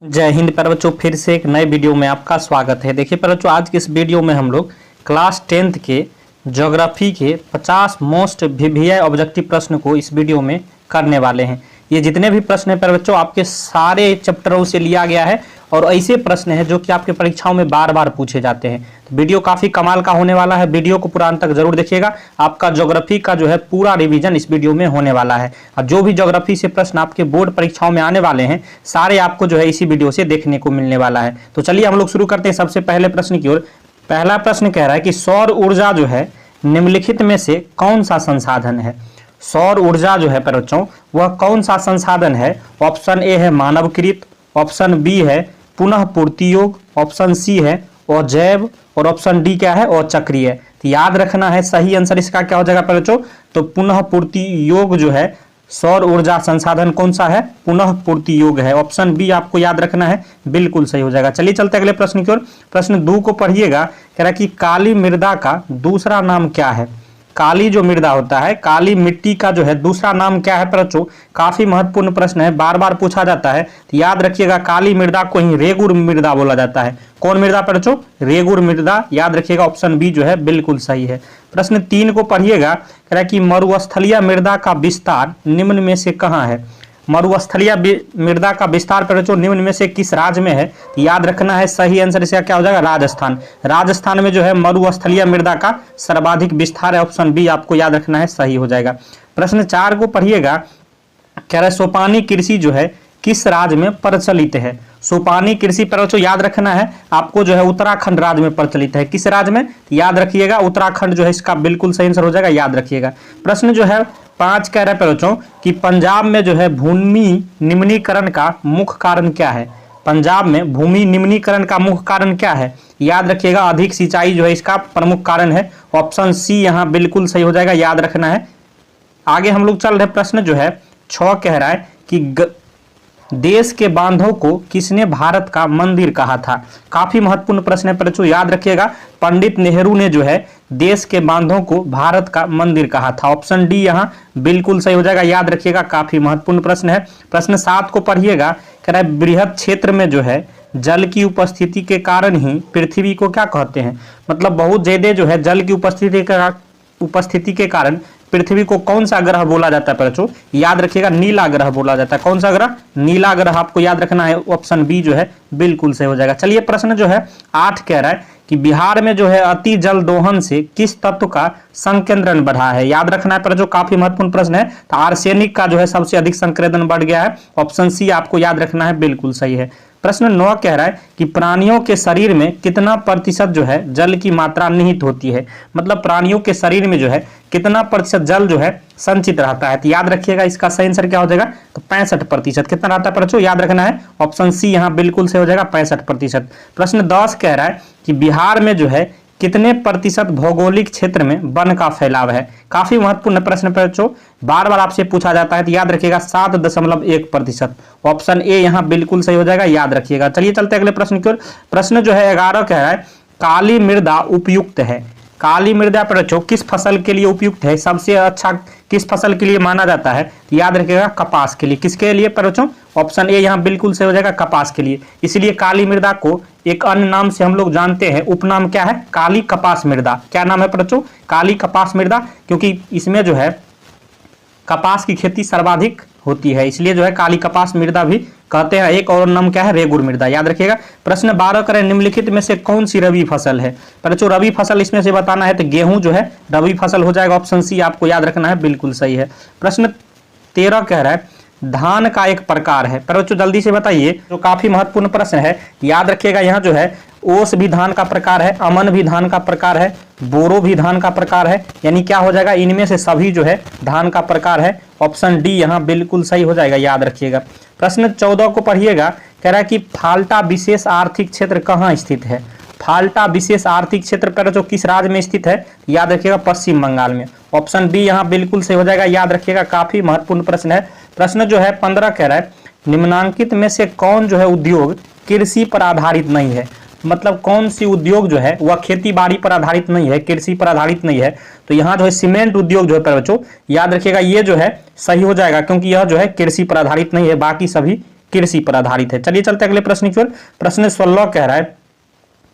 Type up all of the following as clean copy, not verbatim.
जय हिंद प्यारे बच्चों, फिर से एक नए वीडियो में आपका स्वागत है। देखिए प्यारे बच्चों, आज के इस वीडियो में हम लोग क्लास 10th के ज्योग्राफी के 50 मोस्ट वीवीआई ऑब्जेक्टिव प्रश्न को इस वीडियो में करने वाले हैं। ये जितने भी प्रश्न हैं प्यारे बच्चों, आपके सारे चैप्टरों से लिया गया है और ऐसे प्रश्न हैं जो कि आपके परीक्षाओं में बार बार पूछे जाते हैं। तो वीडियो काफ़ी कमाल का होने वाला है। वीडियो को पूरा अंत तक जरूर देखिएगा। आपका ज्योग्राफी का जो है पूरा रिवीजन इस वीडियो में होने वाला है और जो भी ज्योग्राफी से प्रश्न आपके बोर्ड परीक्षाओं में आने वाले हैं सारे आपको जो है इसी वीडियो से देखने को मिलने वाला है। तो चलिए हम लोग शुरू करते हैं सबसे पहले प्रश्न की ओर। पहला प्रश्न कह रहा है कि सौर ऊर्जा जो है निम्नलिखित में से कौन सा संसाधन है। सौर ऊर्जा जो है बच्चों वह कौन सा संसाधन है। ऑप्शन ए है मानवकृत, ऑप्शन बी है पुनः पूर्ति योग, ऑप्शन सी है अजैव और ऑप्शन डी क्या है अचक्रीय। तो याद रखना है सही आंसर इसका क्या हो जाएगा बच्चों, तो पुनः पूर्ति योग जो है सौर ऊर्जा संसाधन कौन सा है, पुनः पूर्ति योग है। ऑप्शन बी आपको याद रखना है, बिल्कुल सही हो जाएगा। चलिए चलते अगले प्रश्न की ओर। प्रश्न 2 को पढ़िएगा। कह रहा है कि काली मृदा का दूसरा नाम क्या है। काली जो मृदा होता है, काली मिट्टी का जो है दूसरा नाम क्या है बच्चों, काफी महत्वपूर्ण प्रश्न है, बार बार पूछा जाता है। तो याद रखिएगा काली मृदा को ही रेगुर मृदा बोला जाता है। कौन मृदा बच्चों, रेगुर मृदा। याद रखिएगा ऑप्शन बी जो है बिल्कुल सही है। प्रश्न 3 को पढ़िएगा। कह रहा है कि मरुस्थलीय मृदा का विस्तार निम्न में से कहाँ है। मरुस्थलीय मृदा का विस्तार बच्चों निम्न में से किस राज्य में है। याद रखना है सही आंसर इसका क्या हो जाएगा, राजस्थान। राजस्थान में जो है मरुस्थलीय मृदा का सर्वाधिक विस्तार है। ऑप्शन बी आपको याद रखना है, सही हो जाएगा। प्रश्न 4 को पढ़िएगा। कह रहा है सोपानी कृषि जो है किस राज्य में प्रचलित है। सोपानी कृषि पर बच्चों याद रखना है आपको जो है उत्तराखंड राज्य में प्रचलित है। किस राज्य में, याद रखिएगा उत्तराखंड जो है इसका बिल्कुल सही आंसर हो जाएगा, याद रखिएगा। प्रश्न जो है 5 कह रहा है बच्चों कि पंजाब में जो है भूमि निम्नीकरण का मुख्य कारण क्या है। पंजाब में भूमि निम्नीकरण का मुख्य कारण क्या है। याद रखिएगा अधिक सिंचाई जो है इसका प्रमुख कारण है। ऑप्शन सी यहाँ बिल्कुल सही हो जाएगा, याद रखना है। आगे हम लोग चल रहे प्रश्न जो है 6 कह रहा है कि देश के बांधों को किसने भारत का मंदिर कहा था। काफी महत्वपूर्ण प्रश्न है बच्चों, याद रखिएगा पंडित नेहरू ने जो है देश के बांधों को भारत का मंदिर कहा था। ऑप्शन डी यहाँ बिल्कुल सही हो जाएगा, याद रखिएगा काफी महत्वपूर्ण प्रश्न है। प्रश्न 7 को पढ़िएगा। कह रहा है बृहद क्षेत्र में जो है जल की उपस्थिति के कारण ही पृथ्वी को क्या कहते हैं। मतलब बहुत ज्यादा जो है जल की उपस्थिति के कारण पृथ्वी को कौन सा ग्रह बोला जाता है बच्चों, याद रखिएगा नीला ग्रह बोला जाता है। कौन सा ग्रह, नीला ग्रह आपको याद रखना है। ऑप्शन बी जो है बिल्कुल सही हो जाएगा। चलिए प्रश्न जो है 8 कह रहा है कि बिहार में जो है अति जल दोहन से किस तत्व का संकेंद्रण बढ़ा है। याद रखना है बच्चों, काफी महत्वपूर्ण प्रश्न है। तो आर्सेनिक का जो है सबसे अधिक संकेंद्रण बढ़ गया है। ऑप्शन सी आपको याद रखना है, बिल्कुल सही है। प्रश्न 9 कह रहा है कि प्राणियों के शरीर में कितना प्रतिशत जो है जल की मात्रा निहित होती है। मतलब प्राणियों के शरीर में जो है कितना प्रतिशत जल जो है संचित रहता है। तो याद रखिएगा इसका सही आंसर क्या हो जाएगा, तो 65%। कितना रहता है बच्चों, याद रखना है। ऑप्शन सी यहाँ बिल्कुल सही हो जाएगा, 65%। प्रश्न 10 कह रहा है कि बिहार में जो है कितने प्रतिशत भौगोलिक क्षेत्र में वन का फैलाव है। काफी महत्वपूर्ण प्रश्न बच्चों, बार बार आपसे पूछा जाता है। तो याद रखिएगा 7.1%। ऑप्शन ए यहाँ बिल्कुल सही हो जाएगा, याद रखिएगा। चलिए चलते अगले प्रश्न की ओर। प्रश्न जो है 11 कह रहा है काली मृदा उपयुक्त है। काली मृदा बच्चों किस फसल के लिए उपयुक्त है, सबसे अच्छा किस फसल के लिए माना जाता है। याद रखिएगा कपास के लिए। किसके लिए बच्चों, ऑप्शन ए यहाँ बिल्कुल सही हो जाएगा, कपास के लिए। इसलिए काली मृदा को एक अन्य नाम से हम लोग जानते हैं, उपनाम क्या है, काली कपास मृदा। क्या नाम है बच्चों, काली कपास मृदा, क्योंकि इसमें जो है कपास की खेती सर्वाधिक होती है, इसलिए जो है काली कपास मृदा भी कहते हैं। एक और नाम क्या है, रेगुर मृदा, याद रखिएगा। प्रश्न 12 करें निम्नलिखित में से कौन सी रबी फसल है। बच्चों रबी फसल इसमें से बताना है, तो गेहूं जो है रबी फसल हो जाएगा। ऑप्शन सी आपको याद रखना है, बिल्कुल सही है। प्रश्न 13 कह रहा है धान का एक प्रकार है। पर बच्चों जल्दी से बताइए, जो काफी महत्वपूर्ण प्रश्न है। याद रखिएगा यहाँ जो है ओस भी धान का प्रकार है, अमन भी धान का प्रकार है, बोरो भी धान का प्रकार है। यानी क्या हो जाएगा, इनमें से सभी जो है धान का प्रकार है। ऑप्शन डी यहाँ बिल्कुल सही हो जाएगा, याद रखिएगा। प्रश्न 14 को पढ़िएगा। कह रहा है कि फाल्टा विशेष आर्थिक क्षेत्र कहाँ स्थित है। फाल्टा विशेष आर्थिक क्षेत्र पर जो किस राज्य में स्थित है, याद रखिएगा पश्चिम बंगाल में। ऑप्शन बी यहाँ बिल्कुल सही हो जाएगा, याद रखिएगा काफी महत्वपूर्ण प्रश्न है। प्रश्न जो है 15 कह रहा है निम्नांकित में से कौन जो है उद्योग कृषि पर आधारित नहीं है। मतलब कौन सी उद्योग जो है वह खेती बाड़ी पर आधारित नहीं है, कृषि पर आधारित नहीं है। तो यहाँ जो है सीमेंट उद्योग जो है बच्चों याद रखिएगा ये जो है सही हो जाएगा, क्योंकि यह जो है कृषि पर आधारित नहीं है, बाकी सभी कृषि पर आधारित है। चलिए चलते अगले प्रश्न की ओर। प्रश्न 16 कह रहा है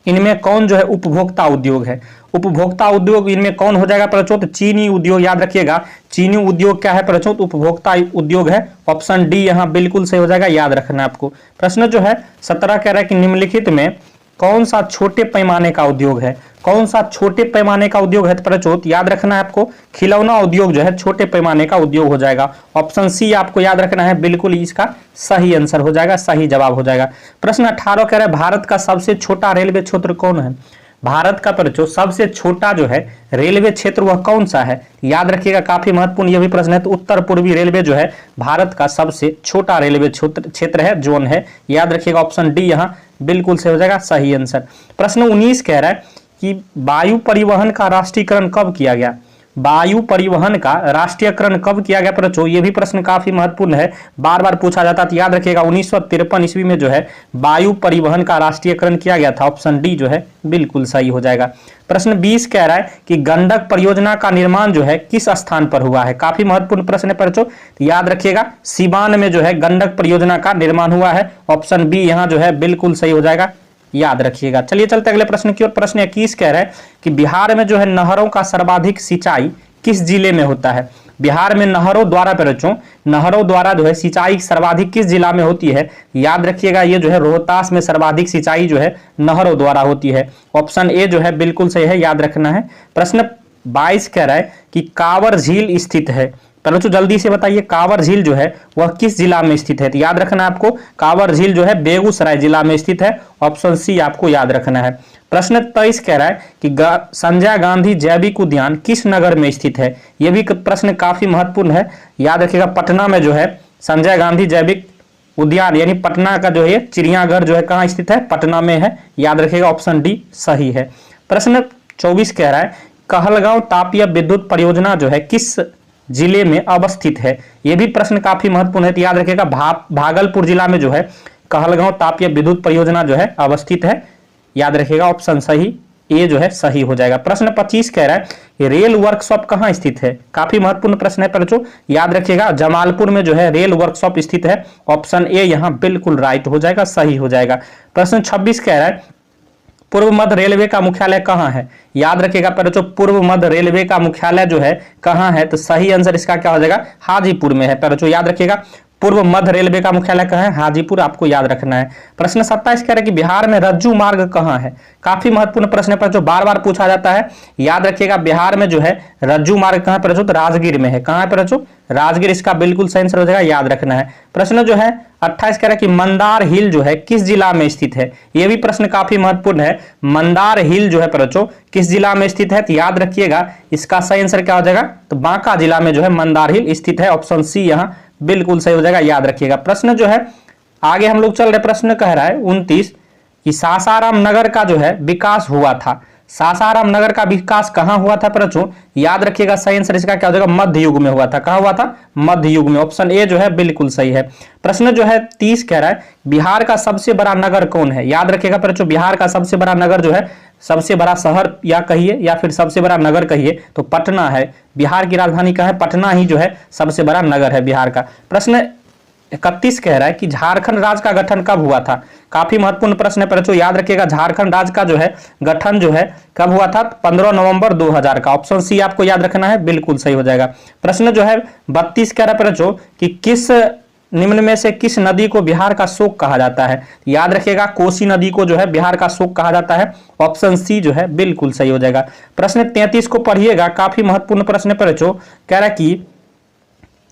इनमें कौन जो है उपभोक्ता उद्योग है। उपभोक्ता उद्योग इनमें कौन हो जाएगा प्रचोत? चीनी उद्योग। याद रखिएगा चीनी उद्योग क्या है प्रचोत? उपभोक्ता उद्योग है। ऑप्शन डी यहां बिल्कुल सही हो जाएगा, याद रखना आपको। प्रश्न जो है 17 कह रहा है कि निम्नलिखित में कौन सा छोटे पैमाने का उद्योग है। कौन सा छोटे पैमाने का उद्योग है प्रचोत? याद रखना है आपको खिलौना उद्योग जो है छोटे पैमाने का उद्योग हो जाएगा। ऑप्शन सी आपको याद रखना है, बिल्कुल इसका सही आंसर हो जाएगा, सही जवाब हो जाएगा। प्रश्न 18 कह रहा है भारत का सबसे छोटा रेलवे क्षेत्र कौन है। भारत का प्रचोत सबसे छोटा जो है रेलवे क्षेत्र वह कौन सा है? याद रखिएगा काफी महत्वपूर्ण यह भी प्रश्न है। तो उत्तर पूर्वी रेलवे जो है भारत का सबसे छोटा रेलवे क्षेत्र है, जोन है। याद रखिएगा ऑप्शन डी यहां बिल्कुल सही हो जाएगा, सही आंसर। प्रश्न 19 कह रहा है कि वायु परिवहन का राष्ट्रीयकरण कब किया गया। वायु परिवहन का राष्ट्रीयकरण कब किया गया प्रचो? ये भी प्रश्न काफी महत्वपूर्ण है, बार बार पूछा जाता है। तो याद रखिएगा 1953 ईस्वी में जो है वायु परिवहन का राष्ट्रीयकरण किया गया था। ऑप्शन डी जो है बिल्कुल सही हो जाएगा। प्रश्न 20 कह रहा है कि गंडक परियोजना का निर्माण जो है किस स्थान पर हुआ है। काफी महत्वपूर्ण प्रश्न है प्रचो। तो याद रखिएगा सीवान में जो है गंडक परियोजना का निर्माण हुआ है। ऑप्शन बी यहां जो है बिल्कुल सही हो जाएगा, याद रखिएगा। चलिए चलते अगले प्रश्न की ओर। प्रश्न 21 कह रहा है कि बिहार में जो है नहरों का सर्वाधिक सिंचाई किस जिले में होता है। बिहार में नहरों द्वारा बच्चों नहरों द्वारा जो है सिंचाई सर्वाधिक किस जिला में होती है। याद रखिएगा ये जो है रोहतास में सर्वाधिक सिंचाई जो है नहरों द्वारा होती है। ऑप्शन ए जो है बिल्कुल सही है, याद रखना है। प्रश्न 22 कह रहा है कि कांवर झील स्थित है। बच्चों जल्दी से बताइए कांवर झील जो है वह किस जिला में स्थित है। तो याद रखना है आपको कांवर झील जो है बेगूसराय जिला में स्थित है। ऑप्शन सी आपको याद रखना है। प्रश्न 23 कह रहा है कि संजय गांधी जैविक उद्यान किस नगर में स्थित है। यह भी प्रश्न काफी महत्वपूर्ण है, याद रखिएगा पटना में जो है संजय गांधी जैविक उद्यान यानी पटना का जो है चिड़ियाघर जो है कहाँ स्थित है, पटना में है। याद रखिएगा ऑप्शन डी सही है। प्रश्न 24 कह रहा है कहलगांव तापीय विद्युत परियोजना जो है किस जिले में अवस्थित है। यह भी प्रश्न काफी महत्वपूर्ण है। तो याद रखिएगा भागलपुर जिला में जो है कहलगांव तापीय विद्युत परियोजना जो है अवस्थित है। याद रखिएगा ऑप्शन सही ए जो है सही हो जाएगा। प्रश्न 25 कह रहा है रेल वर्कशॉप कहाँ स्थित है। काफी महत्वपूर्ण प्रश्न है बच्चों, याद रखिएगा जमालपुर में जो है रेल वर्कशॉप स्थित है। ऑप्शन ए यहां बिल्कुल राइट हो जाएगा, सही हो जाएगा। प्रश्न 26 कह रहा है पूर्व मध्य रेलवे का मुख्यालय कहाँ है। याद रखिएगा बच्चों पूर्व मध्य रेलवे का मुख्यालय जो है कहाँ है। तो सही आंसर इसका क्या हो जाएगा, हाजीपुर में है। बच्चों याद रखिएगा पूर्व मध्य रेलवे का मुख्यालय कहाँ है, हाजीपुर, आपको याद रखना है। प्रश्न 27 कह रहा है कि बिहार में रज्जू मार्ग कहाँ है। काफी महत्वपूर्ण प्रश्न है जो बार बार पूछा जाता है। याद रखिएगा बिहार में जो है रज्जू मार्ग कहाँ पर, तो राजगीर में है। कहाँ पर बच्चों, राजगीर, इसका बिल्कुल सही आंसर हो जाएगा, याद रखना है। प्रश्न जो है 28 कह रहा है कि मंदार हिल जो है किस जिला में स्थित है। यह भी प्रश्न काफी महत्वपूर्ण है। मंदार हिल जो है बच्चों किस जिला में स्थित है। तो याद रखिएगा इसका सही आंसर क्या हो जाएगा, तो बांका जिला में जो है मंदार हिल स्थित है। ऑप्शन सी यहाँ बिल्कुल सही हो जाएगा, याद रखिएगा। प्रश्न जो है आगे हम लोग चल रहे, प्रश्न कह रहा है 29 कि सासाराम नगर का जो है विकास हुआ था। सासाराम नगर का विकास कहां हुआ था बच्चों, याद रखिएगा सही आंसर इसका क्या हो जाएगा, मध्य युग में हुआ था। कहां हुआ था, मध्य युग में। ऑप्शन ए जो है बिल्कुल सही है। प्रश्न जो है 30 कह रहा है बिहार का सबसे बड़ा नगर कौन है। याद रखिएगा बच्चों बिहार का सबसे बड़ा नगर जो है, सबसे बड़ा शहर या कहिए या फिर सबसे बड़ा नगर कहिए तो पटना है। बिहार की राजधानी कहाँ है, पटना ही जो है सबसे बड़ा नगर है बिहार का। प्रश्न 31 कह रहा है कि झारखंड राज्य का गठन कब हुआ था। काफी महत्वपूर्ण प्रश्न है बच्चों, याद रखिएगा झारखंड राज्य का जो है गठन जो है कब हुआ था, 15 नवंबर 2000 का। ऑप्शन सी आपको याद रखना है, बिल्कुल सही हो जाएगा। प्रश्न जो है 32 कह रहा है बच्चों कि किस निम्न में से किस नदी को बिहार का शोक कहा जाता है। याद रखिएगा कोसी नदी को जो है बिहार का शोक कहा जाता है। ऑप्शन सी जो है बिल्कुल सही हो जाएगा। प्रश्न 33 को पढ़िएगा, काफी महत्वपूर्ण प्रश्न है बच्चों। कह रहा है कि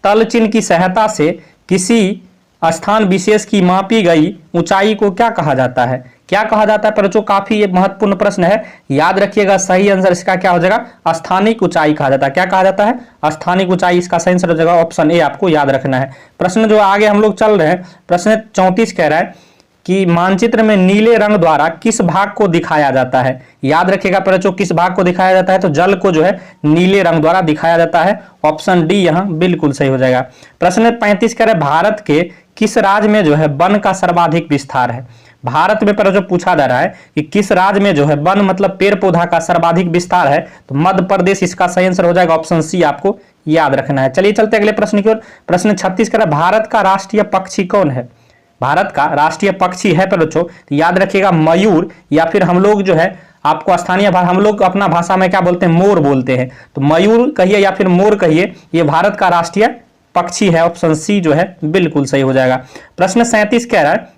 तल चिन्ह की सहायता से किसी स्थान विशेष की मापी गई ऊंचाई को क्या कहा जाता है। क्या कहा जाता है बच्चों, काफी ये महत्वपूर्ण प्रश्न है, याद रखिएगा सही आंसर इसका क्या हो जाएगा, स्थानिक ऊंचाई कहा जाता है। क्या कहा जाता है, स्थानिक ऊंचाई, इसका सही आंसर हो जाएगा ऑप्शन ए, आपको याद रखना है। प्रश्न जो आगे हम लोग चल रहे हैं, प्रश्न 34 कह रहा है कि मानचित्र में नीले रंग द्वारा किस भाग को दिखाया जाता है। याद रखिएगा बच्चों किस भाग को दिखाया जाता है, तो जल को जो है नीले रंग द्वारा दिखाया जाता है। ऑप्शन डी यहां बिल्कुल सही हो जाएगा। प्रश्न 35 कह रहे हैं भारत के किस राज्य में जो है वन का सर्वाधिक विस्तार है। भारत में पर जो पूछा जा रहा है कि किस राज्य में जो है वन मतलब पेड़ पौधा का सर्वाधिक विस्तार है, तो मध्य प्रदेश इसका सही आंसर हो जाएगा। ऑप्शन सी आपको याद रखना है। चलिए चलते अगले प्रश्न की ओर। प्रश्न 36 कह रहा है भारत का राष्ट्रीय पक्षी कौन है। भारत का राष्ट्रीय पक्षी है बच्चों, तो याद रखिएगा मयूर, या फिर हम लोग जो है आपको स्थानीय हम लोग अपना भाषा में क्या बोलते हैं, मोर बोलते हैं, तो मयूर कहिए या फिर मोर कहिए, ये भारत का राष्ट्रीय पक्षी है। ऑप्शन सी जो है बिल्कुल सही हो जाएगा। प्रश्न 37 कह रहा है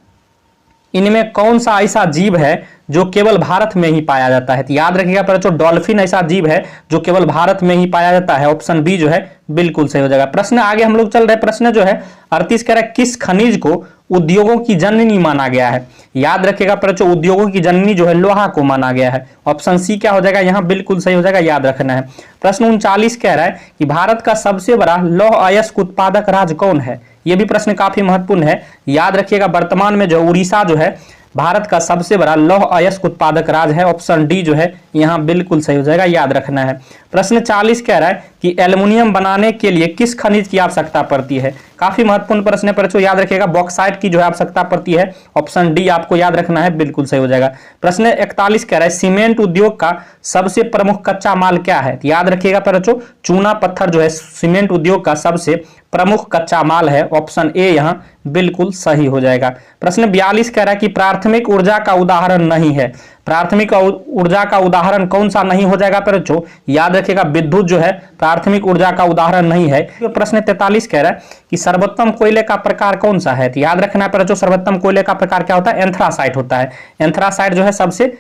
इनमें कौन सा ऐसा जीव है जो केवल भारत में ही पाया जाता है, तो याद रखिएगा बच्चों डॉल्फिन ऐसा जीव है जो केवल भारत में ही पाया जाता है। ऑप्शन बी जो है बिल्कुल सही हो जाएगा। प्रश्न आगे हम लोग चल रहे, प्रश्न जो है 38 कह रहा है किस खनिज को उद्योगों की जननी माना गया है, याद रखिएगा बच्चों उद्योगों की जननी जो है लोहा को माना गया है। ऑप्शन सी क्या हो जाएगा, यहाँ बिल्कुल सही हो जाएगा, याद रखना है। प्रश्न 39 कह रहा है कि भारत का सबसे बड़ा लौह अयस्क उत्पादक राज्य कौन है, यह भी प्रश्न काफी महत्वपूर्ण है। याद रखिएगा वर्तमान में जो उड़ीसा जो है भारत का सबसे बड़ा लौह अयस्क उत्पादक राज्य है। ऑप्शन डी जो है यहाँ बिल्कुल सही हो जाएगा, याद रखना है। प्रश्न 40 कह रहा है कि एल्युमिनियम बनाने के लिए किस खनिज की आवश्यकता पड़ती है, काफी महत्वपूर्ण प्रश्न है बच्चों, याद रखिएगा बॉक्साइट की जो है आवश्यकता पड़ती है। ऑप्शन डी आपको याद रखना है, बिल्कुल सही हो जाएगा। प्रश्न 41 कह रहा है सीमेंट उद्योग का सबसे प्रमुख कच्चा माल क्या है, याद रखिएगा बच्चों चूना पत्थर जो है सीमेंट उद्योग का सबसे प्रमुख कच्चा माल है। ऑप्शन ए यहाँ बिल्कुल सही हो जाएगा। प्रश्न 42 कह रहा है कि प्राथमिक ऊर्जा का उदाहरण नहीं है, प्राथमिक ऊर्जा का उदाहरण कौन सा नहीं हो जाएगा बच्चों, याद रखिएगा विद्युत जो है प्राथमिक ऊर्जा का उदाहरण नहीं है। प्रश्न 43 कह रहा है कि सर्वोत्तम कोयले का प्रकार कौन सा है, तो याद रखना है बच्चों सर्वोत्तम कोयले का प्रकार क्या होता है, एंथ्रासाइट होता है। एंथ्रासाइट जो है सबसे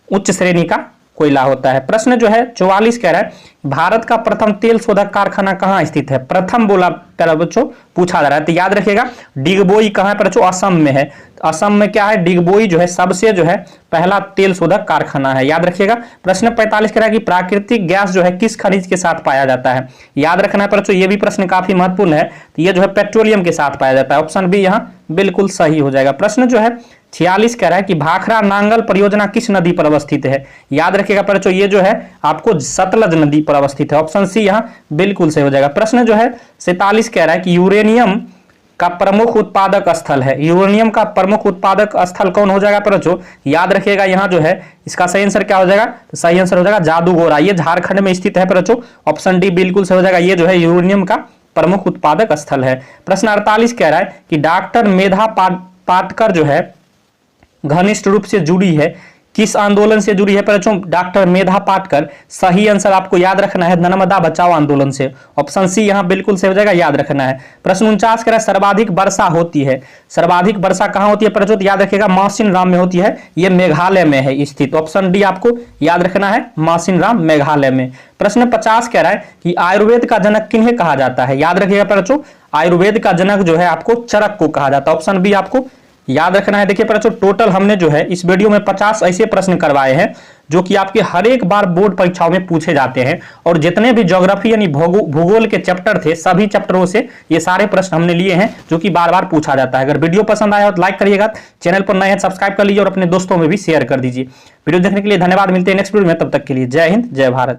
उच्च श्रेणी का कोयला होता है। प्रश्न जो है 44 कह रहा है भारत का प्रथम तेल शोधक कारखाना कहाँ स्थित है, प्रथम बोला पहला बच्चों पूछा जा रहा है, तो याद रखिएगा डिगबोई कहाँ है बच्चों, असम में है। असम में क्या है, डिगबोई जो है सबसे जो है पहला तेल शोधक कारखाना है, याद रखिएगा। प्रश्न 45 कह रहा है कि प्राकृतिक गैस जो है किस खनिज के साथ पाया जाता है, याद रखना है बच्चों ये भी प्रश्न काफी महत्वपूर्ण है, तो ये जो है पेट्रोलियम के साथ पाया जाता है। ऑप्शन बी यहाँ बिल्कुल सही हो जाएगा। प्रश्न जो है 46 कह रहा है कि भाखड़ा नांगल परियोजना किस नदी पर अवस्थित है, याद रखिएगा बच्चों ये जो है आपको सतलज नदी पर अवस्थित है। ऑप्शन सी यहाँ बिल्कुल सही हो जाएगा। प्रश्न जो है 47 कह रहा है कि यूरेनियम का प्रमुख उत्पादक स्थल है, यूरेनियम का प्रमुख उत्पादक स्थल कौन हो जाएगा बच्चों, याद रखिएगा यहाँ जो है इसका सही आंसर क्या हो जाएगा, तो सही आंसर हो जाएगा जादूगोरा, ये झारखंड में स्थित है बच्चों। ऑप्शन डी बिल्कुल सही हो जाएगा, ये जो है यूरेनियम का प्रमुख उत्पादक स्थल है। प्रश्न 48 कह रहा है कि डॉक्टर मेधा पाटकर जो है घनिष्ठ रूप से जुड़ी है, किस आंदोलन से जुड़ी है बच्चों, डॉक्टर मेधा पाटकर, सही आंसर आपको याद रखना है नर्मदा बचाओ आंदोलन से। ऑप्शन सी यहां बिल्कुल सही हो जाएगा, याद रखना है। प्रश्न 49 कह रहा है सर्वाधिक वर्षा होती है, सर्वाधिक वर्षा कहां होती है बच्चों, तो याद रखिएगा मासिन राम में होती है, ये मेघालय में है स्थित। ऑप्शन डी आपको याद रखना है, मासिन राम मेघालय में। प्रश्न 50 कह रहा है कि आयुर्वेद का जनक किन्हें कहा जाता है, याद रखिएगा बच्चों आयुर्वेद का जनक जो है आपको चरक को कहा जाता है। ऑप्शन बी आपको याद रखना है। देखिए बच्चों टोटल हमने जो है इस वीडियो में 50 ऐसे प्रश्न करवाए हैं जो कि आपके हर एक बार बोर्ड परीक्षाओं में पूछे जाते हैं, और जितने भी ज्योग्राफी यानी भूगोल के चैप्टर थे सभी चैप्टरों से ये सारे प्रश्न हमने लिए हैं जो कि बार बार पूछा जाता है। अगर वीडियो पसंद आया हो तो लाइक करिएगा, चैनल पर नए हैं सब्सक्राइब कर लीजिए और अपने दोस्तों में भी शेयर कर दीजिए। वीडियो देखने के लिए धन्यवाद, मिलते हैं नेक्स्ट वीडियो में, तब तक के लिए जय हिंद जय भारत।